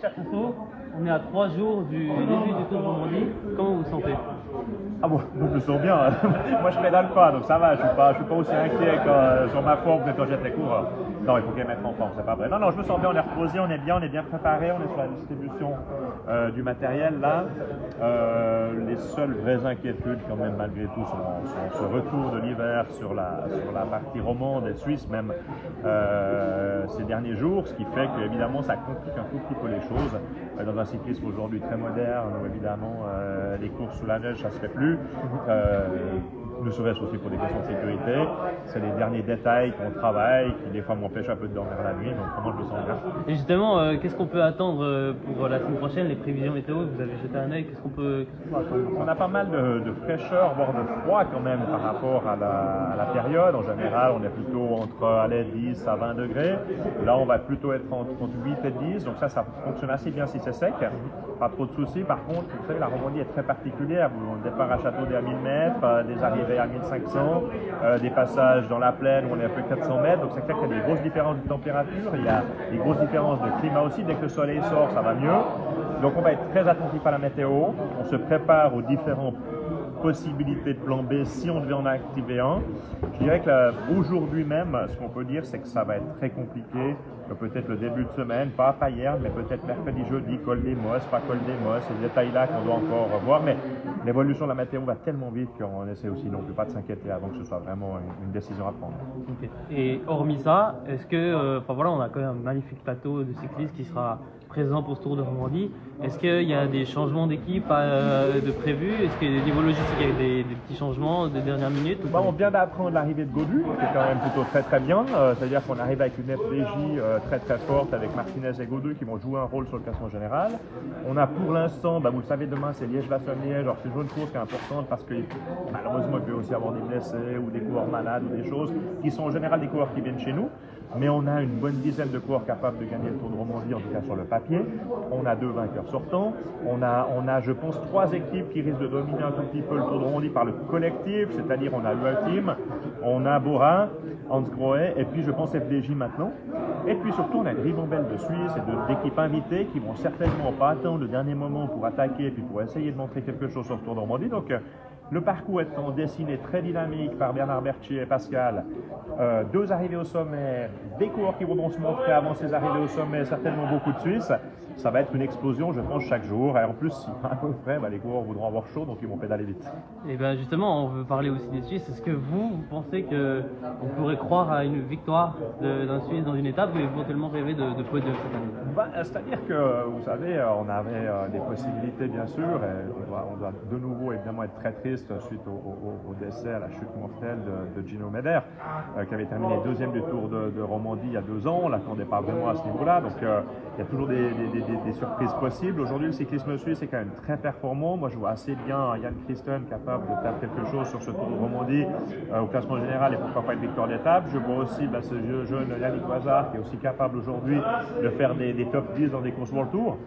Fofo, on est à 3 jours du début du Tour de Romandie. Comment vous vous sentez? Ah bon, je me sens bien. Moi, je pédale pas, donc ça va. Je suis pas aussi inquiet sur ma forme que quand j'étais coureur. Non, il faut qu'elle mette en forme, c'est pas vrai. Non, je me sens bien. On est reposé, on est bien préparé. On est sur la distribution du matériel là. Les seules vraies inquiétudes, quand même, malgré tout, sont ce retour de l'hiver sur la partie romande et suisse même ces derniers jours, ce qui fait que évidemment ça complique un tout petit peu les choses dans un cyclisme aujourd'hui très moderne où évidemment les courses sous la neige ça se fait plus. Ne serait-ce aussi pour des questions de sécurité. C'est les derniers détails qu'on travaille qui des fois m'empêchent un peu de dormir la nuit, donc comment je me sens bien. Et justement, qu'est-ce qu'on peut attendre pour la semaine prochaine, les prévisions météo? Vous avez jeté un œil, qu'est-ce qu'on peut attendre? On a pas mal de fraîcheur, voire de froid quand même par rapport à la période. En général, on est plutôt entre 10 à 20 degrés. Là, on va plutôt être entre 8 et 10, donc ça fonctionne assez bien si c'est sec. Pas trop de soucis. Par contre, vous savez, la Romandie est très particulière. On départ à Châteaudet à 1000 mètres, des arrivées à 1500, des passages dans la plaine où on est à peu près 400 mètres, donc c'est clair qu'il y a des grosses différences de température, il y a des grosses différences de climat aussi, dès que le soleil sort ça va mieux, donc on va être très attentif à la météo, on se prépare aux différentes possibilités de plan B si on devait en activer un. Je dirais que aujourd'hui même, ce qu'on peut dire c'est que ça va être très compliqué, peut-être le début de semaine, pas hier, mais peut-être mercredi, jeudi, col des Mosses, pas col des Mosses, ces détails-là qu'on doit encore voir, mais l'évolution de la météo va tellement vite qu'on essaie aussi non plus pas de s'inquiéter avant que ce soit vraiment une décision à prendre. Okay. Et hormis ça, est-ce que, on a quand même un magnifique plateau de cyclistes qui sera présent pour ce Tour de Romandie. Est-ce qu'il y a des changements d'équipe de prévus? Est-ce qu'il y a des niveaux logistiques avec des petits changements de dernière minute? On vient d'apprendre l'arrivée de Gaudu, qui est quand même plutôt très bien. C'est-à-dire qu'on arrive avec une FDJ très forte avec Martinez et Gaudu qui vont jouer un rôle sur le classement général. On a pour l'instant, vous le savez, demain c'est Liège-Bastogne-Liège. Alors c'est une course qui est importante parce que malheureusement il peut aussi avoir des blessés ou des coureurs malades ou des choses qui sont en général des coureurs qui viennent chez nous. Mais on a une bonne dizaine de coureurs capables de gagner le Tour de Romandie, en tout cas sur le papier. On a 2 vainqueurs sortants. On a, je pense, 3 équipes qui risquent de dominer un tout petit peu le Tour de Romandie par le collectif, c'est-à-dire on a l'Ultime, on a Bora, Hans Grohe, et puis je pense FDJ maintenant. Et puis surtout, on a une ribambelle de Suisse et d'équipes invitées qui vont certainement pas attendre le dernier moment pour attaquer et puis pour essayer de montrer quelque chose sur le Tour de Romandie. Donc, le parcours étant dessiné très dynamique par Bernard Berthier et Pascal, 2 arrivées au sommet, des coureurs qui vont se montrer avant ces arrivées au sommet, certainement beaucoup de Suisses. Ça va être une explosion, je pense, chaque jour. Et en plus, s'il fait un peu frais, les coureurs voudront avoir chaud, donc ils vont pédaler vite. Et bien justement, on veut parler aussi des Suisses. Est-ce que vous pensez qu'on pourrait croire à une victoire d'un Suisse dans une étape ou éventuellement rêver de podium cette année? C'est-à-dire que, vous savez, on avait des possibilités, bien sûr. Et on doit de nouveau, évidemment, être très triste suite au décès, à la chute mortelle de Gino Meder, qui avait terminé 2e du Tour de Romandie il y a 2 ans. On ne l'attendait pas vraiment à ce niveau-là. Donc, il y a toujours des surprises possibles. Aujourd'hui, le cyclisme suisse est quand même très performant. Moi, je vois assez bien Jan Christen capable de faire quelque chose sur ce Tour de Romandie au classement général et pourquoi pas une victoire d'étape. Je vois aussi ce jeune Yannick Wazard qui est aussi capable aujourd'hui de faire des top 10 dans des courses World Tour.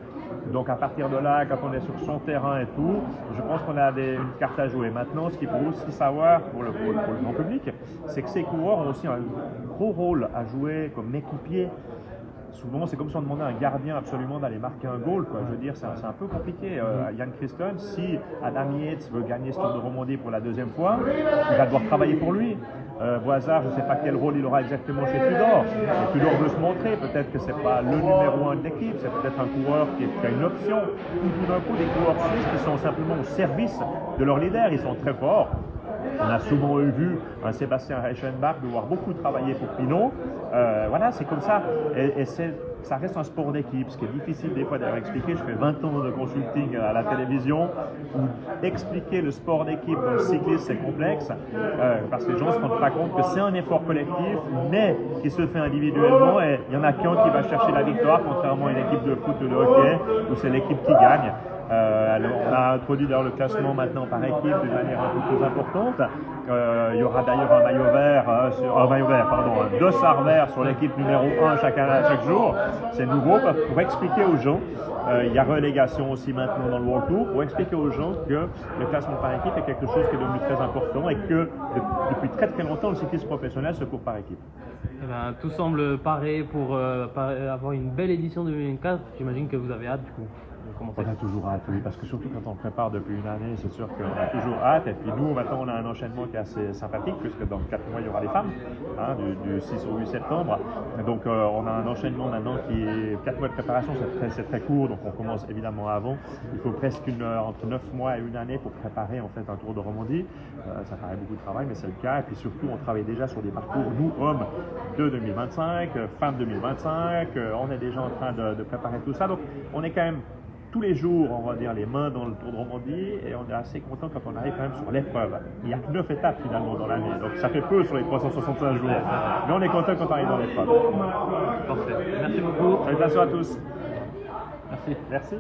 Donc à partir de là, quand on est sur son terrain et tout, je pense qu'on a une carte à jouer. Maintenant, ce qu'il faut aussi savoir pour le grand public, c'est que ces coureurs ont aussi un gros rôle à jouer comme équipiers. Souvent, c'est comme si on demandait à un gardien absolument d'aller marquer un goal. Je veux dire, c'est un peu compliqué. Jan Christen, si Adam Yates veut gagner ce Tour de Romandie pour la 2e fois, il va devoir travailler pour lui. Boisard, je ne sais pas quel rôle il aura exactement chez Tudor. Et Tudor veut se montrer. Peut-être que ce n'est pas le numéro 1 de l'équipe, c'est peut-être un coureur qui a une option. Ou tout d'un coup, des coureurs suisses qui sont simplement au service de leur leader. Ils sont très forts. On a souvent vu un Sébastien Reichenbach devoir beaucoup travailler pour Pinot. Voilà, c'est comme ça. Et ça reste un sport d'équipe, ce qui est difficile des fois d'ailleurs expliquer. Je fais 20 ans de consulting à la télévision où expliquer le sport d'équipe dans le cyclisme c'est complexe parce que les gens ne se rendent pas compte que c'est un effort collectif mais qui se fait individuellement et il n'y en a qu'un qui va chercher la victoire contrairement à une équipe de foot ou de hockey où c'est l'équipe qui gagne. On a introduit d'ailleurs le classement maintenant par équipe d'une manière un peu plus importante. Il y aura d'ailleurs un maillot vert, 2 sards verts sur l'équipe numéro 1 chaque jour. c'est nouveau pour expliquer aux gens, il y a relégation aussi maintenant dans le World Tour, pour expliquer aux gens que le classement par équipe est quelque chose qui est devenu très important et que depuis très très longtemps, le cyclisme professionnel se court par équipe. Eh ben, tout semble paré pour avoir une belle édition 2024. J'imagine que vous avez hâte du coup de commencer. On a toujours hâte, oui, parce que surtout quand on prépare depuis une année, c'est sûr qu'on a toujours hâte. Et puis nous, maintenant, on a un enchaînement qui est assez sympathique, puisque dans 4 mois, il y aura les femmes, hein, du 6 au 8 septembre. Donc on a un enchaînement maintenant qui est 4 mois de préparation, c'est très court, donc on commence évidemment avant. Il faut presque entre 9 mois et une année pour préparer en fait un Tour de Romandie. Ça paraît beaucoup de travail, mais c'est le cas. Et puis surtout, on travaille déjà sur des parcours, nous, hommes, de 2025, femmes 2025. On est déjà en train de préparer tout ça. Donc on est quand même tous les jours, on va dire, les mains dans le Tour de Romandie, et on est assez content quand on arrive quand même sur l'épreuve. Il n'y a que 9 étapes finalement dans l'année, donc ça fait peu sur les 365 jours. Mais on est content quand on arrive dans l'épreuve. Parfait. Merci beaucoup. Salutations à tous. Merci. Merci.